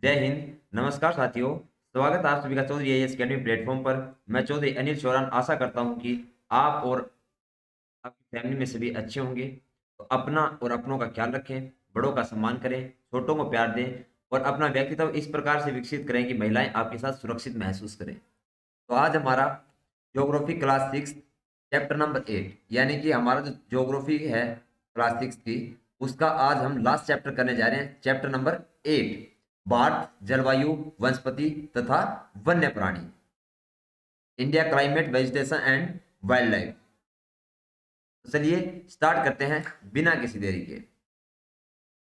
जय हिंद। नमस्कार साथियों, स्वागत है आप सभी का चौधरी आईएएस अकेडमी प्लेटफॉर्म पर। मैं चौधरी अनिल चौहान आशा करता हूं कि आप और आपकी फैमिली में सभी अच्छे होंगे। तो अपना और अपनों का ख्याल रखें, बड़ों का सम्मान करें, छोटों को प्यार दें और अपना व्यक्तित्व इस प्रकार से विकसित करें कि महिलाएं आपके साथ सुरक्षित महसूस करें। तो आज हमारा ज्योग्राफी क्लास 6 चैप्टर नंबर 8 यानी कि हमारा जो ज्योग्राफी है क्लास 6 की, उसका आज हम लास्ट चैप्टर करने जा रहे हैं। चैप्टर नंबर 8, बाढ़, जलवायु, वनस्पति तथा वन्य प्राणी, India climate, vegetation and wild life. तो चलिए स्टार्ट करते हैं बिना किसी देरी के।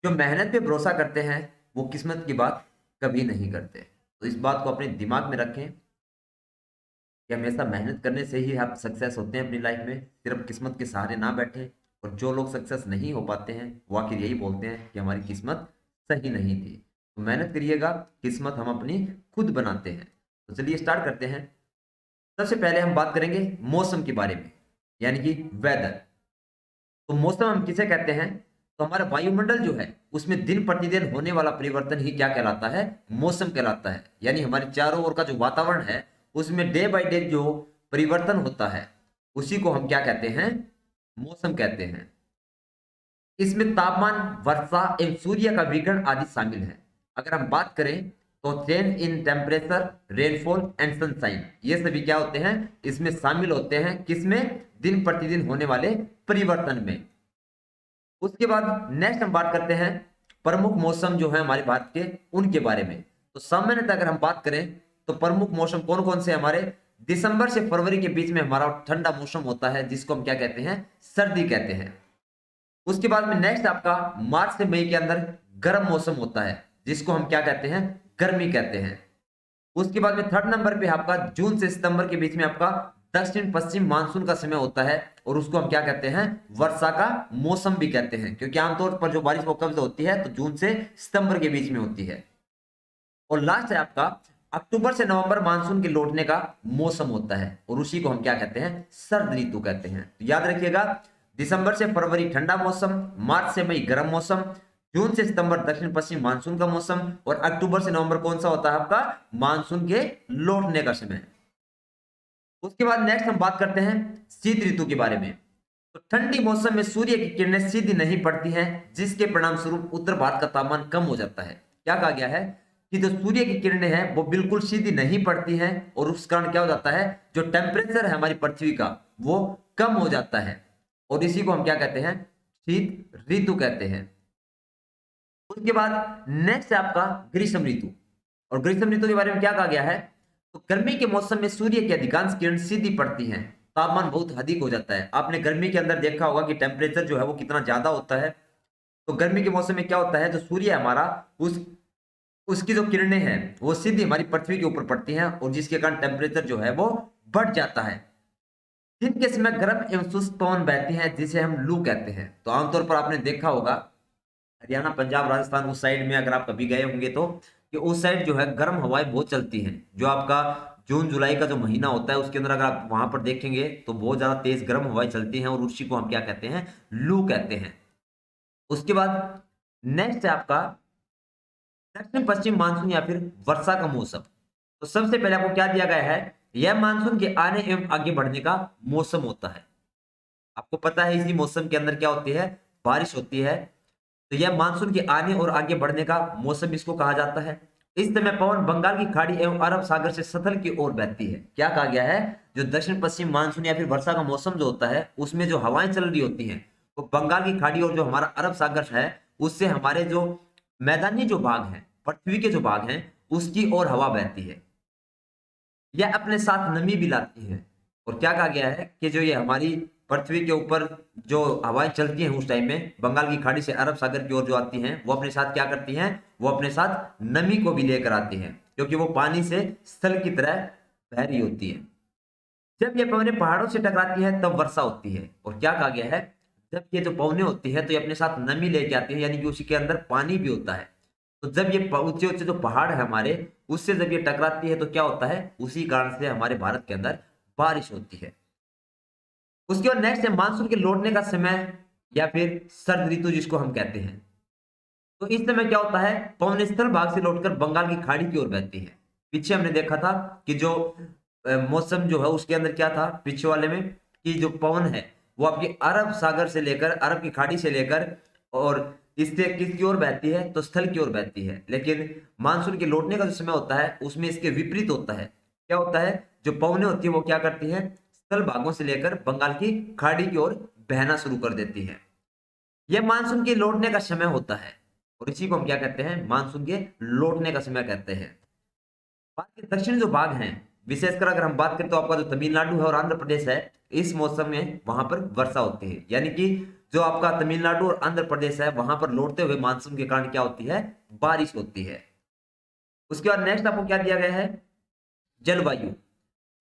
जो मेहनत पे भरोसा करते हैं वो किस्मत की बात कभी नहीं करते। तो इस बात को अपने दिमाग में रखें कि हमेशा मेहनत करने से ही आप सक्सेस होते हैं अपनी लाइफ में, सिर्फ किस्मत के सहारे ना बैठे। और जो लोग सक्सेस नहीं हो पाते हैं वो आखिर यही बोलते हैं कि हमारी किस्मत सही नहीं थी। तो मेहनत करिएगा, किस्मत हम अपनी खुद बनाते हैं। तो चलिए स्टार्ट करते हैं। सबसे पहले हम बात करेंगे मौसम के बारे में, यानी कि वेदर। तो मौसम हम किसे कहते हैं? तो हमारा वायुमंडल जो है उसमें दिन प्रतिदिन होने वाला परिवर्तन ही क्या कहलाता है? मौसम कहलाता है। यानी हमारे चारों ओर का जो वातावरण है उसमें डे बाय डे जो परिवर्तन होता है उसी को हम क्या कहते हैं? मौसम कहते हैं। इसमें तापमान, वर्षा एवं सूर्य का विकिरण आदि शामिल है। अगर हम बात करें तो change in temperature, rainfall and sunshine, ये सभी क्या होते हैं? इसमें शामिल होते हैं। किसमें? दिन प्रतिदिन होने वाले परिवर्तन में। उसके बाद नेक्स्ट हम बात करते हैं प्रमुख मौसम जो है हमारे भारत के, उनके बारे में। तो सामान्यतः अगर हम बात करें तो प्रमुख मौसम कौन कौन से हमारे? दिसंबर से फरवरी के बीच में हमारा ठंडा मौसम होता है जिसको हम क्या कहते हैं? सर्दी कहते हैं। उसके बाद में नेक्स्ट आपका मार्च से मई के अंदर गर्म मौसम होता है जिसको हम क्या कहते हैं? गर्मी कहते हैं। उसके बाद में थर्ड नंबर पे आपका जून से सितंबर के बीच में आपका दक्षिण पश्चिम मानसून का समय होता है और उसको हम क्या कहते हैं? वर्षा का मौसम भी कहते हैं, क्योंकि आमतौर पर जो बारिश वो कब से होती है? तो जून से सितंबर के बीच में होती है। और लास्ट है आपका अक्टूबर से नवंबर मानसून के लौटने का मौसम होता है और उसी को हम क्या कहते हैं? शरद ऋतु कहते हैं। तो याद रखिएगा, दिसंबर से फरवरी ठंडा मौसम, मार्च से मई गर्म मौसम, जून से सितंबर दक्षिण पश्चिम मानसून का मौसम और अक्टूबर से नवंबर कौन सा होता है आपका? मानसून के लौटने का समय। उसके बाद नेक्स्ट हम बात करते हैं शीत ऋतु के बारे में। तो ठंडी मौसम में सूर्य की किरणें सीधी नहीं पड़ती हैं जिसके परिणाम स्वरूप उत्तर भारत का तापमान कम हो जाता है। क्या कहा गया है? कि जो सूर्य की किरणें हैं वो बिल्कुल सीधी नहीं पड़ती हैं और उस कारण क्या हो जाता है? जो टेम्परेचर है हमारी पृथ्वी का वो कम हो जाता है और इसी को हम क्या कहते हैं? शीत ऋतु कहते हैं। उसके बाद नेक्स्ट है आपका ग्रीष्म ऋतु। और ग्रीष्म ऋतु के बारे में क्या कहा गया है? तो गर्मी के मौसम में सूर्य की अधिकांश किरण सीधी पड़ती हैं, तापमान बहुत अधिक हो जाता है। आपने गर्मी के अंदर देखा होगा कि टेम्परेचर जो है वो कितना ज्यादा होता है। तो गर्मी के मौसम में क्या होता है? जो सूर्य है हमारा, उस उसकी जो किरणें हैं वो सीधी हमारी पृथ्वी के ऊपर पड़ती हैं और जिसके कारण टेम्परेचर जो है वो बढ़ जाता है। दिन के समय गर्म एवं शुष्क पवन बहती हैं जिसे हम लू कहते हैं। तो आमतौर पर आपने देखा होगा हरियाणा, पंजाब, राजस्थान उस साइड में अगर आप कभी गए होंगे तो कि उस साइड जो है गर्म हवाएं बहुत चलती हैं। जो आपका जून जुलाई का जो महीना होता है उसके अंदर अगर आप वहां पर देखेंगे तो बहुत ज्यादा तेज गर्म हवाएं चलती हैं और उसी को हम क्या कहते हैं? लू कहते हैं। उसके बाद नेक्स्ट है आपका दक्षिण पश्चिम मानसून या फिर वर्षा का मौसम। तो सबसे पहले आपको क्या दिया गया है? यह मानसून के आने एवं आगे बढ़ने का मौसम होता है। आपको पता है इसी मौसम के अंदर क्या होती है? बारिश होती है। तो यह मानसून के आने और आगे बढ़ने का मौसम इसको कहा जाता है। इस समय पवन बंगाल की खाड़ी एवं अरब सागर से सतल की ओर बहती है। क्या कहा गया है? जो दक्षिण पश्चिम मानसून या फिर वर्षा का मौसम जो होता है उसमें जो हवाएं चल रही होती हैं वो बंगाल की खाड़ी और जो हमारा अरब सागर है उससे हमारे जो मैदानी जो भाग हैं, पृथ्वी के जो भाग हैं, उसकी ओर हवा बहती है। यह अपने साथ नमी भी लाती है। और क्या कहा गया है? कि जो ये हमारी पृथ्वी के ऊपर जो हवाएं चलती हैं उस टाइम में बंगाल की खाड़ी से अरब सागर की ओर जो आती हैं वो अपने साथ क्या करती हैं? वो अपने साथ नमी को भी लेकर आती हैं, क्योंकि वो पानी से स्थल की तरह बह रही होती है। जब ये पवनें पहाड़ों से टकराती हैं तब वर्षा होती है। और क्या कहा गया है? जब ये जो पवनें होती है तो ये अपने साथ नमी लेके आती है, यानी कि उसी के अंदर पानी भी होता है। तो जब ये ऊंचे ऊंचे जो पहाड़ है हमारे, उससे जब ये टकराती है तो क्या होता है? उसी कारण से हमारे भारत के अंदर बारिश होती है। उसके बाद नेक्स्ट है मानसून के लौटने का समय या फिर शरद ऋतु जिसको हम कहते हैं। तो इस समय क्या होता है, पवन स्थल भाग से लौटकर बंगाल की खाड़ी की ओर बहती है। पीछे हमने देखा था कि जो मौसम जो है उसके अंदर क्या था पीछे वाले में, कि जो पवन है वो आपकी अरब सागर से लेकर, अरब की खाड़ी से लेकर और इससे किसकी ओर बहती है, तो स्थल की ओर बहती है। लेकिन मानसून के लौटने का जो समय होता है उसमें इसके विपरीत होता है। क्या होता है, जो पवनें होती है वो क्या करती है, स्थल भागों से लेकर बंगाल की खाड़ी की ओर बहना शुरू कर देती है। यह मानसून के लौटने का समय होता है और इसी को हम क्या कहते हैं, मानसून के लौटने का समय कहते हैं। भारत के दक्षिण जो भाग हैं, विशेषकर अगर हम बात करें तो आपका जो तमिलनाडु है और आंध्र प्रदेश है, इस मौसम में वहां पर वर्षा होती है। यानी कि जो आपका तमिलनाडु और आंध्र प्रदेश है वहां पर लौटते हुए मानसून के कारण क्या होती है, बारिश होती है। उसके बाद नेक्स्ट आपको क्या दिया गया है, जलवायु।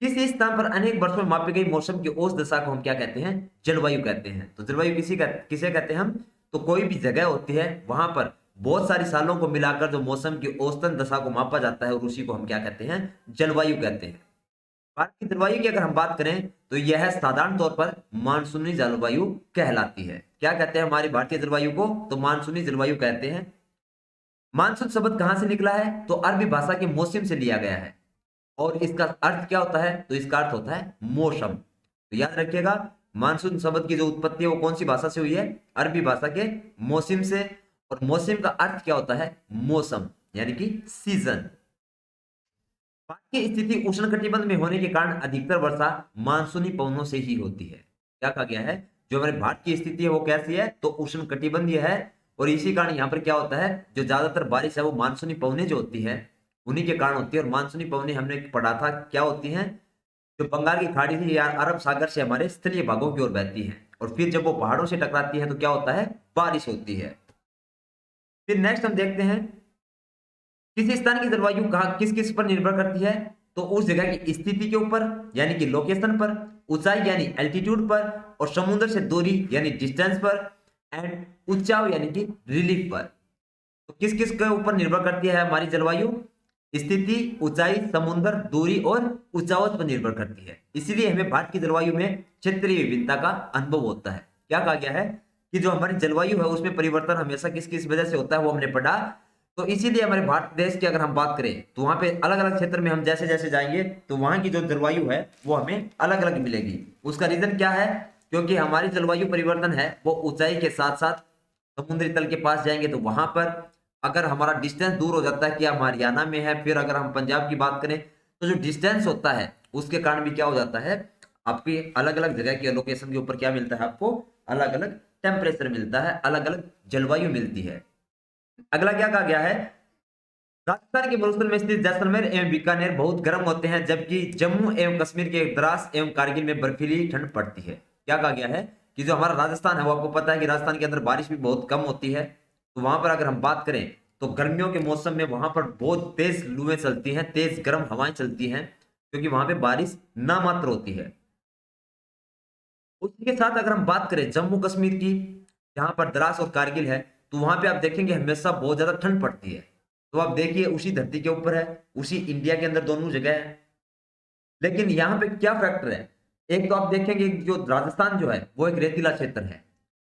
किसी स्थान पर अनेक वर्षों में मापी गई मौसम की औसत दशा को हम क्या कहते हैं, जलवायु कहते हैं। तो जलवायु किसे कहते हैं हम, तो कोई भी जगह होती है वहां पर बहुत सारी सालों को मिलाकर जो मौसम की औसतन दशा को मापा जाता है और उसी को हम क्या कहते हैं, जलवायु कहते हैं। भारत की जलवायु की अगर हम बात करें तो यह साधारण तौर पर मानसूनी जलवायु कहलाती है। क्या कहते हैं हमारी भारतीय जलवायु को, तो मानसूनी जलवायु कहते हैं। मानसून शब्द कहां से निकला है, तो अरबी भाषा के मौसम से लिया गया है और इसका अर्थ क्या होता है, तो इसका अर्थ होता है मौसम। तो याद रखिएगा, मानसून शब्द की जो उत्पत्ति है वो कौन सी भाषा से हुई है, अरबी भाषा के मौसम से। और मौसम का अर्थ क्या होता है, मौसम यानी कि सीजन। भारत की स्थिति उष्णकटिबंध में होने के कारण अधिकतर वर्षा मानसूनी पवनों से ही होती है। क्या कहा गया है, जो हमारे भारत की स्थिति है वो कैसी है, तो उष्णकटिबंधीय है और इसी कारण यहाँ पर क्या होता है, जो ज्यादातर बारिश है वो मानसूनी पवनें जो होती है उन्हीं के कारण होती है। और मानसूनी पवनें हमने पढ़ा था क्या होती हैं, जो बंगाल की खाड़ी से या अरब सागर से हमारे स्थलीय भागों की ओर बहती है और फिर जब वो पहाड़ों से टकराती है तो क्या होता है, बारिश होती है। फिर नेक्स्ट हम देखते हैं, किसी स्थान की जलवायु कहाँ किस किस पर निर्भर करती है, तो उस जगह की स्थिति के ऊपर यानी कि लोकेशन पर, ऊंचाई यानी एल्टीट्यूड पर, और समुद्र से दूरी यानी डिस्टेंस पर, एंड उच्चाव यानी कि रिलीफ पर। तो किस किस के ऊपर निर्भर करती है हमारी जलवायु, स्थिति, ऊंचाई, समुद्र, दूरी और उच्चावच पर निर्भर करती है। इसीलिए हमें भारत की जलवायु में क्षेत्रीय विभिन्नता का अनुभव होता है। क्या कहा गया है कि जो हमारी जलवायु है उसमें परिवर्तन हमेशा किस किस वजह से होता है वो हमने पढ़ा। तो इसीलिए हमारे भारत देश की अगर हम बात करें तो वहां पे अलग अलग क्षेत्र में हम जैसे जैसे जाएंगे तो वहां की जो जलवायु है वो हमें अलग अलग मिलेगी। उसका रीजन क्या है, क्योंकि हमारी जलवायु परिवर्तन है वो ऊंचाई के साथ साथ समुद्री तल के पास जाएंगे तो वहां पर अगर हमारा डिस्टेंस दूर हो जाता है कि हम हरियाणा में है, फिर अगर हम पंजाब की बात करें तो जो डिस्टेंस होता है उसके कारण भी क्या हो जाता है, आपकी अलग अलग जगह की लोकेशन के ऊपर क्या मिलता है, आपको अलग अलग टेम्परेचर मिलता है, अलग अलग जलवायु मिलती है। अगला क्या कहा गया है, राजस्थान के मरुस्थल में स्थित जैसलमेर एवं बीकानेर बहुत गर्म होते हैं जबकि जम्मू एवं कश्मीर के द्रास एवं कारगिल में बर्फीली ठंड पड़ती है। क्या कहा गया है कि जो हमारा राजस्थान है वो आपको पता है कि राजस्थान के अंदर बारिश भी बहुत कम होती है। तो वहां पर अगर हम बात करें तो गर्मियों के मौसम में वहां पर बहुत तेज लुएं चलती हैं, तेज गर्म हवाएं चलती हैं, क्योंकि वहां पे बारिश नामात्र होती है। उसी के साथ अगर हम बात करें जम्मू कश्मीर की, जहां पर द्रास और कारगिल है, तो वहां पे आप देखेंगे हमेशा बहुत ज्यादा ठंड पड़ती है। तो आप देखिए उसी धरती के ऊपर है, उसी इंडिया के अंदर दोनों जगह है, लेकिन यहाँ पे क्या फैक्टर है, एक तो आप देखेंगे जो राजस्थान जो है वो एक रेतीला क्षेत्र है,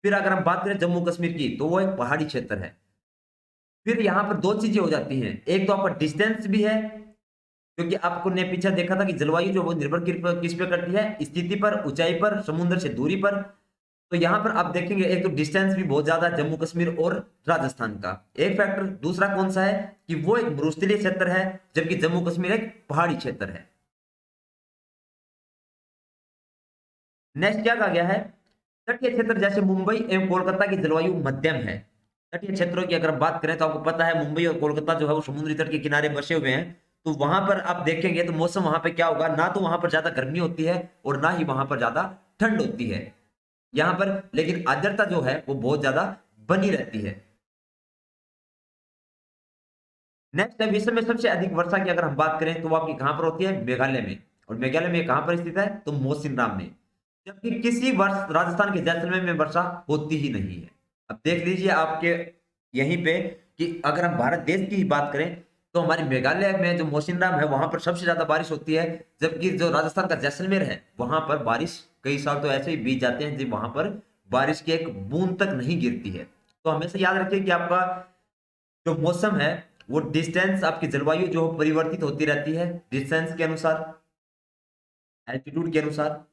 फिर अगर हम बात करें जम्मू कश्मीर की तो वो एक पहाड़ी क्षेत्र है। फिर यहाँ पर दो चीजें हो जाती हैं, एक तो आपका डिस्टेंस भी है, क्योंकि आपको ने पीछे देखा था कि जलवायु जो वो निर्भर किस पे करती है, स्थिति पर, ऊंचाई पर, समुद्र से दूरी पर। तो यहां पर आप देखेंगे एक तो डिस्टेंस भी बहुत ज्यादा जम्मू कश्मीर और राजस्थान का एक फैक्टर, दूसरा कौन सा है कि वो एक मरुस्थलीय क्षेत्र है जबकि जम्मू कश्मीर एक पहाड़ी क्षेत्र है। नेक्स्ट क्या कहा गया है, तटीय क्षेत्र जैसे मुंबई एवं कोलकाता की जलवायु मध्यम है। तटीय क्षेत्रों की अगर बात करें तो आपको पता है मुंबई और कोलकाता जो है वो समुद्री तट के किनारे बसे हुए हैं। तो वहां पर आप देखेंगे तो मौसम वहां पे क्या होगा, ना तो वहां पर ज्यादा गर्मी होती है और ना ही वहां पर ज्यादा ठंड होती है। यहाँ पर लेकिन आर्द्रता जो है वो बहुत ज्यादा बनी रहती है। नेक्स्ट है, विश्व में सबसे अधिक वर्षा की अगर हम बात करें तो वो आपकी कहां पर होती है, मेघालय में। और मेघालय में कहां पर स्थित है, तो मौसिनराम में। जबकि किसी वर्ष राजस्थान के जैसलमेर में वर्षा होती ही नहीं है। अब देख लीजिए आपके यहीं पे कि अगर हम भारत देश की ही बात करें तो हमारे मेघालय में जो मौसिनराम है वहां पर सबसे ज्यादा बारिश होती है, जबकि जो राजस्थान का जैसलमेर है वहां पर बारिश कई साल तो ऐसे ही बीत जाते हैं जब वहां पर बारिश की एक बूंद तक नहीं गिरती है। तो हमेशा याद रखिए कि आपका जो मौसम है वो डिस्टेंस, आपकी जलवायु जो परिवर्तित होती रहती है डिस्टेंस के अनुसार, एल्टीट्यूड के अनुसार।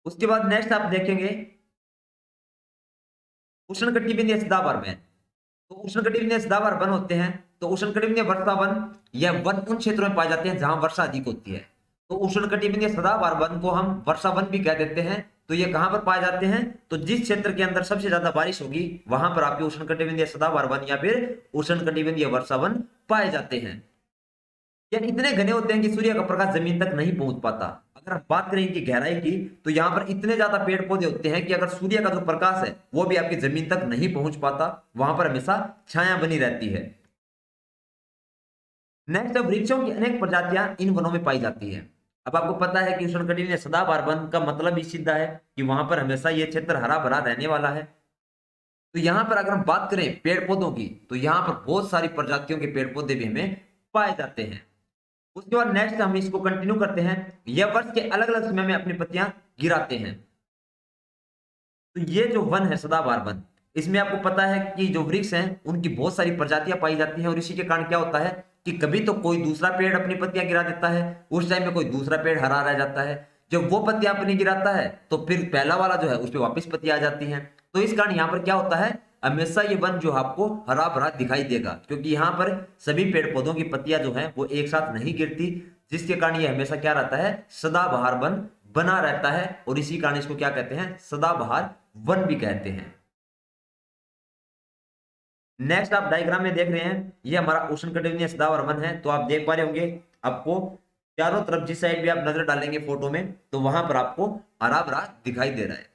उसके बाद नेक्स्ट आप देखेंगे उष्णकटिबंधीय सदाबहार वन। तो उष्णकटिबंधीय सदाबहार वन होते हैं, तो उष्णकटिबंधीय वर्षा वन या वन उन क्षेत्रों में पाए जाते हैं जहां वर्षा अधिक होती है। तो उष्णकटिबंधीय सदाबहार वन को हम वर्षा वन भी कह देते हैं। तो ये कहां पर पाए जाते हैं, तो जिस क्षेत्र के अंदर सबसे ज्यादा बारिश होगी वहां पर आपके उष्णकटिबंधीय सदाबहार वन या फिर उष्णकटिबंधीय वर्षा वन पाए जाते हैं। ये इतने घने होते हैं कि सूर्य का प्रकाश जमीन तक नहीं पहुंच पाता। अगर हम बात करें इनकी गहराई की, तो यहाँ पर इतने ज्यादा पेड़ पौधे होते हैं कि अगर सूर्य का जो प्रकाश है वो भी आपकी जमीन तक नहीं पहुंच पाता, वहां पर हमेशा छाया बनी रहती है। नेक्स्ट, वृक्षों की अनेक प्रजातियां इन वनों में पाई जाती है। अब आपको पता है कि उष्णकटिबंधीय सदाबहार वन का मतलब ही सीधा है कि वहां पर हमेशा ये क्षेत्र हरा भरा रहने वाला है। तो यहाँ पर अगर हम बात करें पेड़ पौधों की, तो यहाँ पर बहुत सारी प्रजातियों के पेड़ पौधे भी हमें पाए जाते हैं। उसके बाद नेक्स्ट हम इसको कंटिन्यू करते हैं। यह वर्ष के अलग अलग समय में अपनी पत्तियां गिराते हैं। तो ये जो वन है सदाबहार वन, इसमें आपको पता है कि जो वृक्ष हैं उनकी बहुत सारी प्रजातियां पाई जाती हैं, और इसी के कारण क्या होता है कि कभी तो कोई दूसरा पेड़ अपनी पत्तियां गिरा देता है, उस टाइम में कोई दूसरा पेड़ हरा रह जाता है। जब वो पत्तियां अपनी गिराता है तो फिर पहला वाला जो है उस पर वापस पत्तियां आ जाती हैं। तो इस कारण यहाँ पर क्या होता है, हमेशा ये वन जो आपको हरा भरा दिखाई देगा, क्योंकि यहाँ पर सभी पेड़ पौधों की पत्तियां जो है वो एक साथ नहीं गिरती, जिसके कारण ये हमेशा क्या रहता है, सदाबहार वन बना रहता है। और इसी कारण इसको क्या कहते हैं, सदाबहार वन भी कहते हैं। नेक्स्ट आप डायग्राम में देख रहे हैं, ये हमारा उष्णकटिबंधीय सदाबहार वन है। तो आप देख पा रहे होंगे, आपको चारों तरफ जिस साइड भी आप नजर डालेंगे फोटो में, तो वहां पर आपको हरा भरा दिखाई दे रहा है,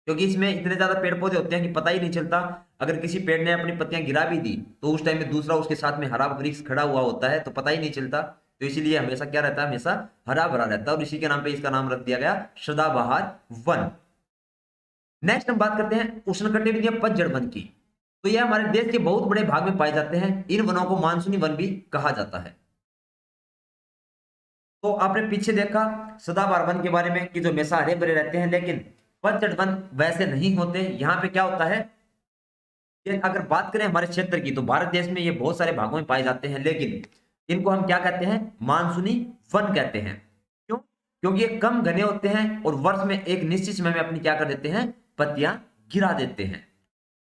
क्योंकि इसमें इतने ज्यादा पेड़ पौधे होते हैं कि पता ही नहीं चलता। अगर किसी पेड़ ने अपनी पत्तियां गिरा भी दी तो उस टाइम में दूसरा उसके साथ में हरा वृक्ष खड़ा हुआ होता है, तो पता ही नहीं चलता। तो इसीलिए हमेशा क्या रहता है, हमेशा हरा भरा रहता है, और इसी के नाम पे इसका नाम रख दिया गया सदाबहार वन। नेक्स्ट हम बात करते हैं उष्णकटिबंधीय पतझड़ वन की। तो यह हमारे देश के बहुत बड़े भाग में पाए जाते हैं। इन वनों को मानसूनी वन भी कहा जाता है। तो आपने पीछे देखा सदाबहार वन के बारे में कि जो हमेशा हरे भरे रहते हैं, लेकिन पतझड़ वन वैसे नहीं होते। यहाँ पे क्या होता है, ये अगर बात करें हमारे क्षेत्र की, तो भारत देश में ये बहुत सारे भागों में पाए जाते हैं, लेकिन इनको हम क्या कहते हैं, मानसूनी वन कहते हैं। क्यों, क्योंकि ये कम घने होते हैं और वर्ष में एक निश्चित समय में अपनी क्या कर देते हैं, पत्तियां गिरा देते हैं।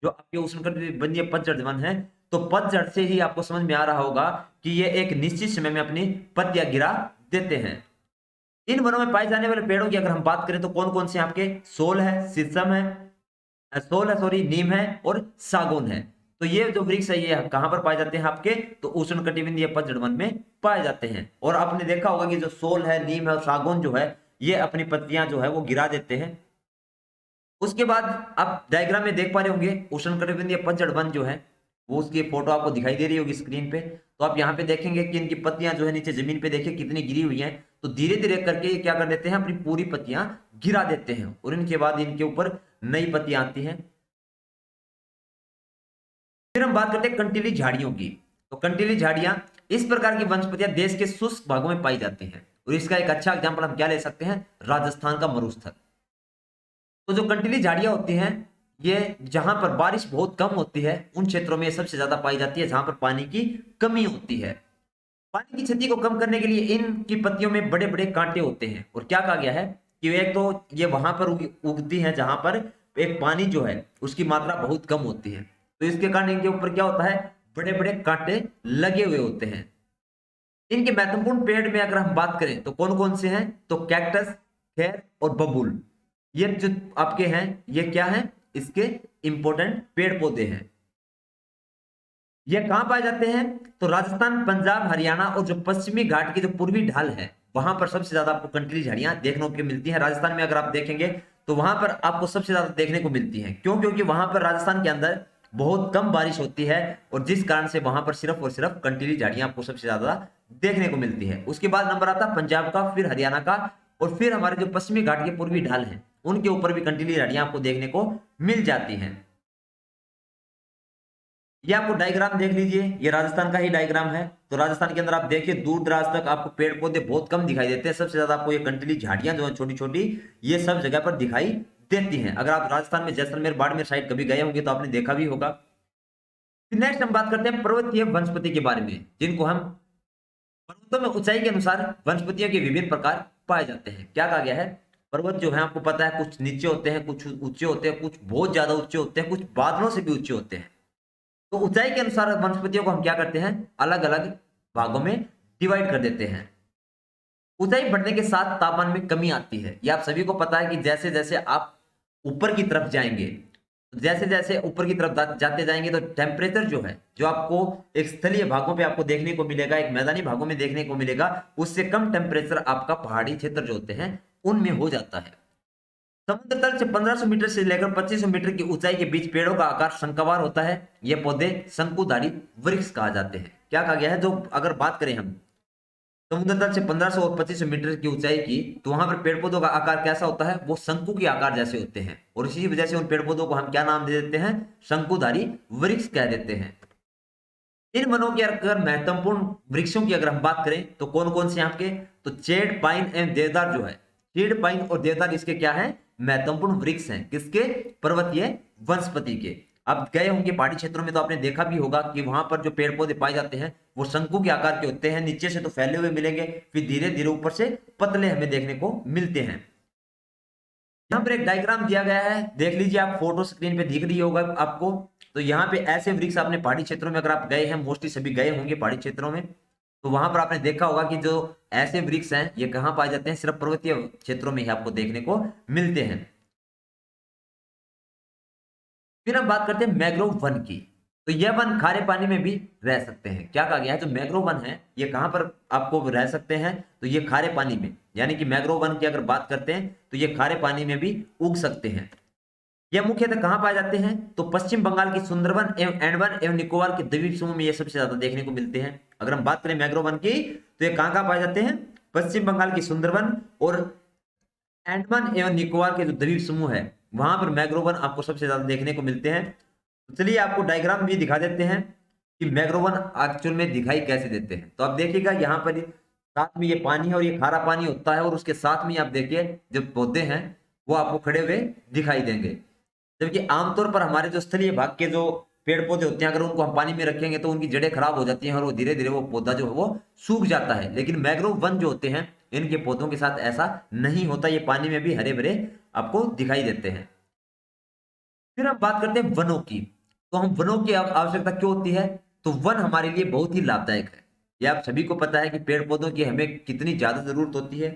जो आपके उष्णकटिबंधीय पतझड़ वन है, तो पतझड़ से ही आपको समझ में आ रहा होगा कि ये एक निश्चित समय में अपनी पत्तियां गिरा देते हैं। इन वनों में पाए जाने वाले पेड़ों की अगर हम बात करें तो कौन कौन से आपके, सोल है, शीशम है, सोल है सॉरी, नीम है और सागौन है। तो ये जो वृक्ष है ये कहां पर पाए जाते हैं आपके, तो उष्णकटिबंधीय पतझड़ वन में पाए जाते हैं। और आपने देखा होगा कि जो सोल है, नीम है और सागौन जो है, ये अपनी पत्तियां जो है वो गिरा देते हैं। उसके बाद आप डायग्राम में देख पा रहे होंगे उष्णकटिबंधीय पतझड़ वन जो है वो, उसकी फोटो आपको दिखाई दे रही होगी स्क्रीन पे। तो आप यहाँ पे देखेंगे कि इनकी पत्तियां जो है नीचे जमीन पे देखिए कितनी गिरी हुई हैं। तो धीरे धीरे करके ये क्या कर देते हैं, अपनी पूरी पत्तियां गिरा देते हैं, और इनके बाद इनके ऊपर नई पत्तियां आती हैं। फिर हम बात करते हैं कंटीली झाड़ियों की। तो कंटीली झाड़ियां इस प्रकार की वनस्पतियां देश के शुष्क भागों में पाई जाती हैं, और इसका एक अच्छा एग्जाम्पल हम क्या ले सकते हैं, राजस्थान का मरुस्थल। तो जो कंटीली झाड़ियां होती हैं, ये जहां पर बारिश बहुत कम होती है उन क्षेत्रों में सबसे ज्यादा पाई जाती है जहां पर पानी की कमी होती है। पानी की क्षति को कम करने के लिए इनकी पत्तियों में बड़े बड़े कांटे होते हैं, और क्या कहा गया है कि एक तो ये वहां पर उगती है जहां पर एक पानी जो है उसकी मात्रा बहुत कम होती है। तो इसके कारण इनके ऊपर क्या होता है, बड़े बड़े कांटे लगे हुए होते हैं। इनके महत्वपूर्ण पेड़ में अगर हम बात करें तो कौन कौन से हैं, तो कैक्टस, खैर और बबूल, ये जो आपके हैं ये क्या है, इसके इंपॉर्टेंट पेड़ पौधे हैं। ये कहां पाए जाते हैं, तो राजस्थान, पंजाब, हरियाणा और जो पश्चिमी घाट की जो पूर्वी ढाल है वहां पर सबसे ज्यादा आपको कंटीली झाड़ियां देखने को मिलती हैं। राजस्थान में अगर आप देखेंगे तो वहां पर आपको सबसे ज्यादा देखने को मिलती हैं। क्यों, क्योंकि वहां पर राजस्थान के अंदर बहुत कम बारिश होती है, और जिस कारण से वहां पर सिर्फ और सिर्फ कंटीली झाड़ियां आपको सबसे ज्यादा देखने को मिलती है। उसके बाद नंबर आता है पंजाब का, फिर हरियाणा का, और फिर हमारे जो पश्चिमी घाट के पूर्वी ढाल है उनके ऊपर भी कंटीली झाड़ियां आपको देखने को मिल जाती हैं। ये आपको डायग्राम देख लीजिए, ये राजस्थान का ही डायग्राम है। तो राजस्थान के अंदर आप देखिए दूर दराज तक आपको पेड़ पौधे बहुत कम दिखाई देते हैं। सबसे ज्यादा आपको ये कंटीली झाड़ियां जो है छोटी छोटी, ये सब जगह पर दिखाई देती हैं। अगर आप राजस्थान में जैसलमेर, बाड़मेर साइड कभी गए होंगे तो आपने देखा भी होगा। नेक्स्ट हम बात करते हैं पर्वतीय वनस्पति के बारे में, जिनको हम पर्वतों में ऊंचाई के अनुसार वनस्पतियों के विभिन्न प्रकार पाए जाते हैं। क्या कहा गया है, पर्वत जो है आपको पता है कुछ नीचे होते हैं, कुछ ऊंचे होते हैं, कुछ बहुत ज्यादा ऊंचे होते हैं, कुछ बादलों से भी ऊंचे होते हैं। तो ऊंचाई के अनुसार वनस्पतियों को हम क्या करते हैं, अलग अलग भागों में डिवाइड कर देते हैं। ऊंचाई बढ़ने के साथ तापमान में कमी आती है। ये आप सभी को पता है कि जैसे जैसे आप ऊपर की तरफ जाएंगे, जैसे जैसे ऊपर की तरफ जाते जाएंगे तो टेम्परेचर जो है, जो आपको एक स्थलीय भागों पे आपको देखने को मिलेगा, एक मैदानी भागों में देखने को मिलेगा, उससे कम टेम्परेचर आपका पहाड़ी क्षेत्र जो होते हैं उनमें हो जाता है। समुद्र तल से 1500 मीटर से लेकर 2500 मीटर की ऊंचाई के बीच पेड़ों का आकार शंक्वाकार होता है। ये पौधे शंकुधारी वृक्ष कहा जाते हैं। क्या कहा गया है, जो अगर बात करें हम समुद्र तल से 1500 और 2500 मीटर की ऊंचाई की, तो वहां पर पेड़ पौधों का आकार कैसा होता है, वो शंकु के आकार जैसे होते हैं, और इसी वजह से उन पेड़ पौधों को हम क्या नाम दे देते हैं, शंकुधारी वृक्ष कह देते हैं। इन वनों के अगर महत्वपूर्ण वृक्षों की अगर हम बात करें तो कौन कौन से यहाँ के, तो चेड़, पाइन एवं देवदार जो है, चेड़, पाइन और देवदार इसके क्या है, महत्वपूर्ण वृक्ष हैं। किसके, पर्वतीय वनस्पति के। आप गए होंगे पहाड़ी क्षेत्रों में तो आपने देखा भी होगा कि वहां पर जो पेड़ पौधे पाए जाते हैं वो शंकु के आकार के होते हैं, नीचे से तो फैले हुए मिलेंगे, फिर धीरे धीरे ऊपर से पतले हमें देखने को मिलते हैं। यहाँ पर एक डायग्राम दिया गया है, देख लीजिए आप, फोटो स्क्रीन पे दिख रही होगा आपको। तो यहाँ पे ऐसे वृक्ष आपने पहाड़ी क्षेत्रों में अगर आप गए हैं, मोस्टली सभी गए होंगे पहाड़ी क्षेत्रों में, तो वहां पर आपने देखा होगा कि जो ऐसे वृक्ष हैं ये कहाँ पाए जाते हैं, सिर्फ पर्वतीय क्षेत्रों में ही आपको देखने को मिलते हैं। फिर हम बात करते हैं मैंग्रोव वन की। तो यह वन खारे पानी में भी रह सकते हैं। क्या कहा गया है, जो मैंग्रोव वन है ये कहां पर आपको रह सकते हैं, तो ये खारे पानी में, यानी कि मैंग्रोव वन की अगर बात करते हैं तो ये खारे पानी में भी उग सकते हैं। यह मुख्यतः कहां पाए जाते हैं, तो पश्चिम बंगाल की सुंदरवन एवं अंडमान एवं निकोबार के द्वीप समूह में ये सबसे ज्यादा देखने को मिलते हैं। अगर हम बात करें मैंग्रोव वन की तो ये कहां कहां पाए जाते हैं, पश्चिम बंगाल की सुंदरवन और अंडमान एवं निकोबार के जो द्वीप समूह है वहां पर मैंग्रोव वन आपको सबसे ज्यादा देखने को मिलते हैं। तो चलिए आपको डायग्राम भी दिखा देते हैं कि मैंग्रोव वन एक्चुअल में दिखाई कैसे देते हैं। तो आप देखिएगा यहाँ पर साथ में ये पानी है और ये खारा पानी होता है, और उसके साथ में आप देखिए जो पौधे हैं वो आपको खड़े हुए दिखाई देंगे। जबकि आमतौर पर हमारे जो स्थलीय भाग के जो पेड़ पौधे होते हैं, अगर उनको हम पानी में रखेंगे तो उनकी जड़ें खराब हो जाती हैं और वो धीरे धीरे वो पौधा जो है वो सूख जाता है। लेकिन मैंग्रोव वन जो होते हैं इनके पौधों के साथ ऐसा नहीं होता, ये पानी में भी हरे भरे आपको दिखाई देते हैं। फिर हम बात करते हैं वनों की। तो हम वनों की आवश्यकता क्यों होती है, तो वन हमारे लिए बहुत ही लाभदायक है। ये आप सभी को पता है कि पेड़ पौधों की हमें कितनी ज्यादा जरूरत होती है।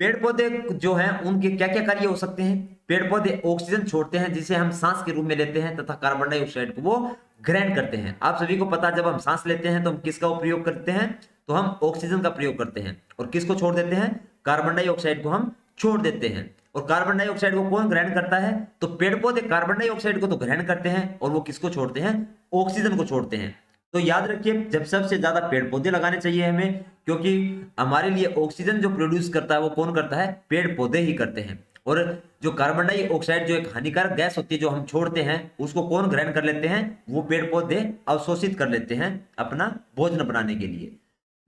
पेड़ पौधे जो हैं उनके क्या क्या कार्य हो सकते हैं, पेड़ पौधे ऑक्सीजन छोड़ते हैं जिसे हम सांस के रूप में लेते हैं, तथा कार्बन डाइऑक्साइड को वो ग्रहण करते हैं। आप सभी को पता है जब हम सांस लेते हैं तो हम किसका उपयोग करते हैं, तो हम ऑक्सीजन का प्रयोग करते हैं, और किसको छोड़ देते हैं, कार्बन डाइऑक्साइड को हम छोड़ देते हैं। और कार्बन डाइऑक्साइड को कौन ग्रहण करता है, तो पेड़ पौधे कार्बन डाइऑक्साइड को तो ग्रहण करते हैं, और वो किसको छोड़ते हैं, ऑक्सीजन को छोड़ते हैं। तो याद रखिए जब सबसे ज्यादा पेड़ पौधे लगाने चाहिए हमें, क्योंकि हमारे लिए ऑक्सीजन जो प्रोड्यूस करता है वो कौन करता है, पेड़ पौधे ही करते हैं। और जो कार्बन डाइऑक्साइड जो एक हानिकारक गैस होती है जो हम छोड़ते हैं, उसको कौन ग्रहण कर लेते हैं, वो पेड़ पौधे अवशोषित कर लेते हैं अपना भोजन बनाने के लिए।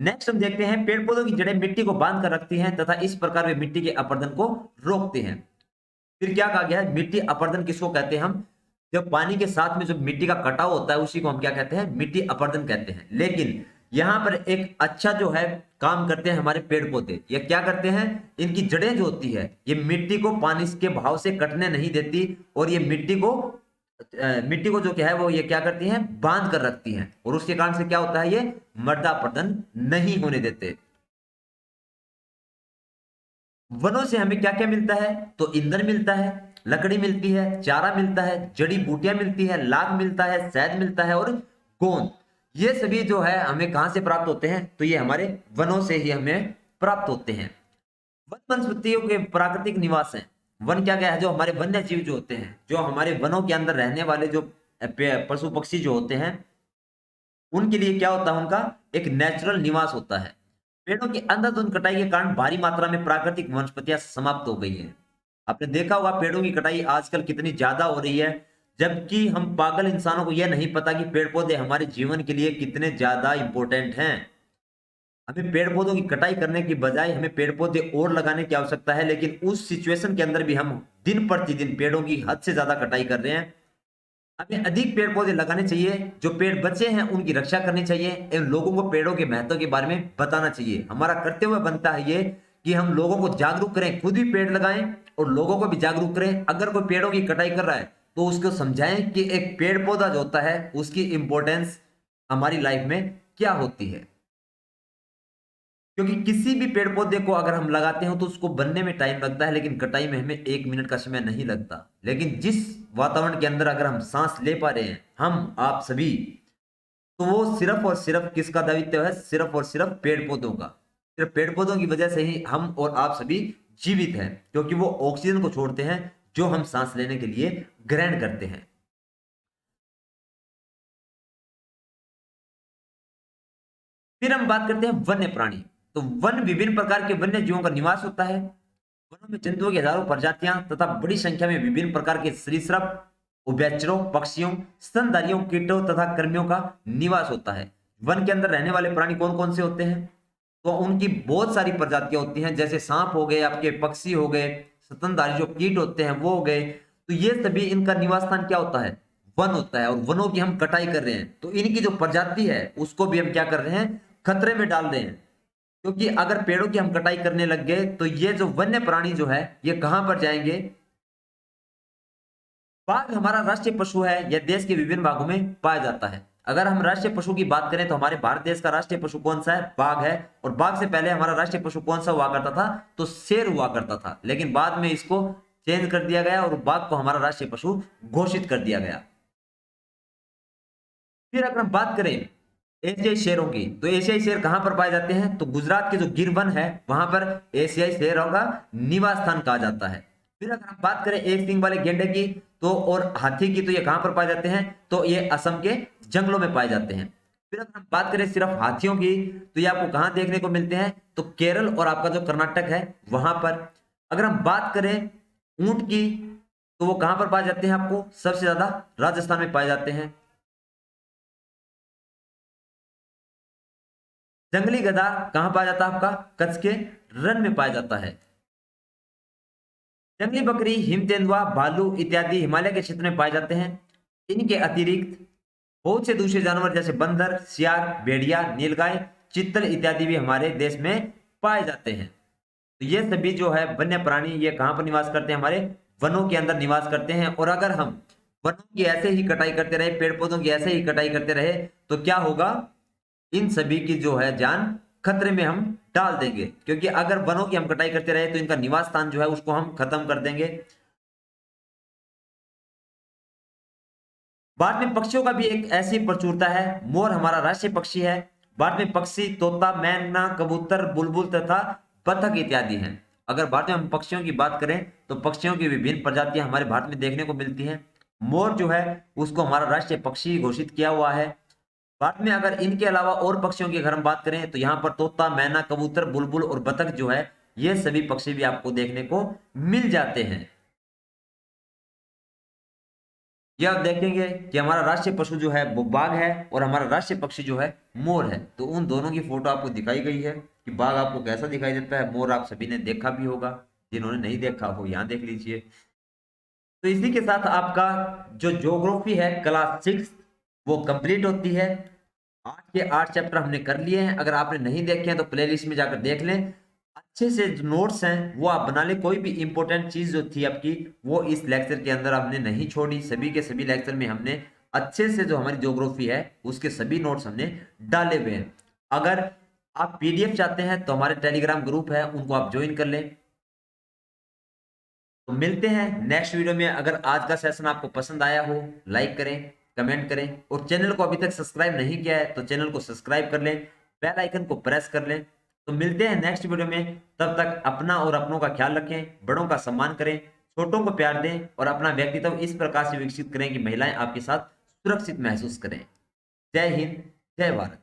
नेक्स्ट हम देखते हैं पेड़ पौधों की जड़ें मिट्टी को बांध कर रखती हैं तथा इस प्रकार वे मिट्टी के अपरदन को रोकते हैं। फिर क्या कहा गया है, मिट्टी अपरदन किसको कहते हैं हम, जब पानी के साथ में जो मिट्टी का कटाव होता है उसी को हम क्या कहते हैं, मिट्टी अपरदन कहते हैं। लेकिन यहाँ पर एक अच्छा जो है काम करते हैं हमारे पेड़ पौधे। ये क्या करते हैं, इनकी जड़ें जो होती है ये मिट्टी को पानी के बहाव से कटने नहीं देती, और ये मिट्टी को जो क्या है वो ये क्या करती हैं, बांध कर रखती हैं, और उसके कारण से क्या होता है, ये मृदा अपरदन नहीं होने देते। वनों से हमें क्या क्या मिलता है, तो ईंधन मिलता है, लकड़ी मिलती है, चारा मिलता है, जड़ी बूटियां मिलती है, लाख मिलता है, शहद मिलता है और गोंद। ये सभी जो है हमें कहां से प्राप्त होते हैं, तो ये हमारे वनों से ही हमें प्राप्त होते हैं। वन वनस्पतियों के प्राकृतिक निवास हैं। वन क्या क्या है, जो हमारे वन्य जीव जो होते हैं, जो हमारे वनों के अंदर रहने वाले जो पशु पक्षी जो होते हैं, उनके लिए क्या होता है, उनका एक नेचुरल निवास होता है। पेड़ों की अंधाधुंध कटाई के कारण भारी मात्रा में प्राकृतिक वनस्पतियां समाप्त हो गई हैं। आपने देखा होगा पेड़ों की कटाई आजकल कितनी ज्यादा हो रही है, जबकि हम पागल इंसानों को यह नहीं पता कि पेड़ पौधे हमारे जीवन के लिए कितने ज्यादा इंपॉर्टेंट हैं। हमें पेड़ पौधों की कटाई करने की बजाय हमें पेड़ पौधे और लगाने की आवश्यकता है, लेकिन उस सिचुएशन के अंदर भी हम दिन प्रतिदिन पेड़ों की हद से ज्यादा कटाई कर रहे हैं। हमें अधिक पेड़ पौधे लगाने चाहिए, जो पेड़ बचे हैं उनकी रक्षा करनी चाहिए एवं लोगों को पेड़ों के महत्व के बारे में बताना चाहिए। हमारा कर्तव्य बनता है ये कि हम लोगों को जागरूक करें, खुद भी पेड़ लगाएं और लोगों को भी जागरूक करें। अगर कोई पेड़ों की कटाई कर रहा है तो उसको समझाएं कि एक पेड़ पौधा जो होता है उसकी इंपॉर्टेंस हमारी लाइफ में क्या होती है। क्योंकि किसी भी पेड़ पौधे को अगर हम लगाते हो तो उसको बनने में टाइम लगता है, लेकिन कटाई में हमें 1 मिनट का समय नहीं लगता। लेकिन जिस वातावरण के अंदर अगर हम सांस ले पा रहे हैं, हम आप सभी, तो वो सिर्फ और सिर्फ किसका दायित्व है? सिर्फ और सिर्फ पेड़ पौधों का। सिर्फ पेड़ पौधों की वजह से ही हम और आप सभी जीवित हैं, क्योंकि वो ऑक्सीजन को छोड़ते हैं जो हम सांस लेने के लिए ग्रहण करते हैं। फिर हम बात करते हैं वन्य प्राणी। तो वन विभिन्न प्रकार के वन्य जीवों का निवास होता है। वनों में जंतुओं की हजारों प्रजातियां तथा बड़ी संख्या में विभिन्न प्रकार के सरीसृप, उभयचरों, पक्षियों, स्तनधारियों, कीटों तथा कृमियों का निवास होता है। वन के अंदर रहने वाले प्राणी कौन कौन से होते हैं? तो उनकी बहुत सारी प्रजातियां होती हैं, जैसे सांप हो गए, आपके पक्षी हो गए, स्तनधारी जो कीट होते हैं वो हो गए। तो ये सभी, इनका निवास स्थान क्या होता है? वन होता है। और वनों की हम कटाई कर रहे हैं तो इनकी जो प्रजाति है उसको भी हम क्या कर रहे हैं? खतरे में डाल रहे हैं। क्योंकि अगर पेड़ों की हम कटाई करने लग गए तो ये जो वन्य प्राणी जो है ये कहां पर जाएंगे? बाघ हमारा राष्ट्रीय पशु है, यह देश के विभिन्न भागों में पाया जाता है। अगर हम राष्ट्रीय पशु की बात करें तो हमारे भारत देश का राष्ट्रीय पशु कौन सा है? बाघ है। और बाघ से पहले हमारा राष्ट्रीय पशु कौन सा हुआ करता था? तो शेर हुआ करता था, लेकिन बाद में इसको चेंज कर दिया गया और बाघ को हमारा राष्ट्रीय पशु घोषित कर दिया गया। फिर अगर हम बात करें एशियाई शेरों की, तो एशियाई शेर कहां पर पाए जाते हैं? तो गुजरात के जो गिर वन है वहां पर एशियाई शेरों का निवास स्थान कहा जाता है। फिर अगर हम बात करें एक सींग वाले गेंडे की तो और हाथी की, तो ये कहां पर पाए जाते हैं? तो ये असम के जंगलों में पाए जाते हैं। फिर अगर हम बात करें सिर्फ हाथियों की, तो ये आपको कहां देखने को मिलते हैं? तो केरल और आपका जो कर्नाटक है वहां पर। अगर हम बात करें ऊंट की, तो वो कहां पर पाए जाते हैं? आपको सबसे ज्यादा राजस्थान में पाए जाते हैं। जंगली गधा कहां पाया जाता है? आपका कच्छ के रण में पाया जाता है। जंगली बकरी, हिम तेंदुआ, भालू इत्यादि हिमालय के क्षेत्र में पाए जाते हैं। इनके अतिरिक्त बहुत से दूसरे जानवर जैसे बंदर, सियार, भेड़िया, नीलगाय, चीतल इत्यादि भी हमारे देश में पाए जाते हैं। तो ये सभी जो है वन्य प्राणी, ये कहां पर निवास करते हैं? हमारे वनों के अंदर निवास करते हैं। और अगर हम वनों की ऐसे ही कटाई करते रहे, पेड़ पौधों की ऐसे ही कटाई करते रहे, तो क्या होगा? इन सभी की जो है जान खतरे में हम डाल देंगे। क्योंकि अगर वनों की हम कटाई करते रहे तो इनका निवास स्थान जो है उसको हम खत्म कर देंगे। भारत में पक्षियों का भी एक ऐसी प्रचुरता है। मोर हमारा राष्ट्रीय पक्षी है। भारत में पक्षी तोता, मैना, कबूतर, बुलबुल तथा बतख इत्यादि हैं। अगर भारत में हम पक्षियों की बात करें तो पक्षियों की विभिन्न प्रजातियां हमारे भारत में देखने को मिलती हैं। मोर जो है उसको हमारा राष्ट्रीय पक्षी घोषित किया हुआ है। भारत में अगर इनके अलावा और पक्षियों की अगर हम बात करें तो यहाँ पर तोता, मैना, कबूतर, बुलबुल और बतख जो है ये सभी पक्षी भी आपको देखने को मिल जाते हैं। ये आप देखेंगे कि हमारा राष्ट्रीय पशु जो है वो बाघ है और हमारा राष्ट्रीय पक्षी जो है मोर है। तो उन दोनों की फोटो आपको दिखाई गई है कि बाघ आपको कैसा दिखाई देता है, मोर आप सभी ने देखा भी होगा। जिन्होंने नहीं देखा वो यहाँ देख लीजिए। तो इसी के साथ आपका जो ज्योग्राफी है क्लास 6 वो कंप्लीट होती है। आज के 8 चैप्टर हमने कर लिए हैं। अगर आपने नहीं देखे हैं तो प्लेलिस्ट में जाकर देख लें। अच्छे से जो नोट्स हैं वो आप बना लें। कोई भी इंपॉर्टेंट चीज जो थी आपकी वो इस लेक्चर के अंदर हमने नहीं छोड़ी। सभी के सभी लेक्चर में हमने अच्छे से जो हमारी ज्योग्राफी है उसके सभी नोट्स हमने डाले हुए हैं। अगर आप पीडीएफ चाहते हैं तो हमारे टेलीग्राम ग्रुप है, उनको आप ज्वाइन कर लें। तो मिलते हैं नेक्स्ट वीडियो में। अगर आज का सेशन आपको पसंद आया हो लाइक करें, कमेंट करें और चैनल को अभी तक सब्सक्राइब नहीं किया है तो चैनल को सब्सक्राइब कर लें, बेल आइकन को प्रेस कर लें। तो मिलते हैं नेक्स्ट वीडियो में। तब तक अपना और अपनों का ख्याल रखें, बड़ों का सम्मान करें, छोटों को प्यार दें और अपना व्यक्तित्व इस प्रकार से विकसित करें कि महिलाएं आपके साथ सुरक्षित महसूस करें। जय हिंद, जय भारत।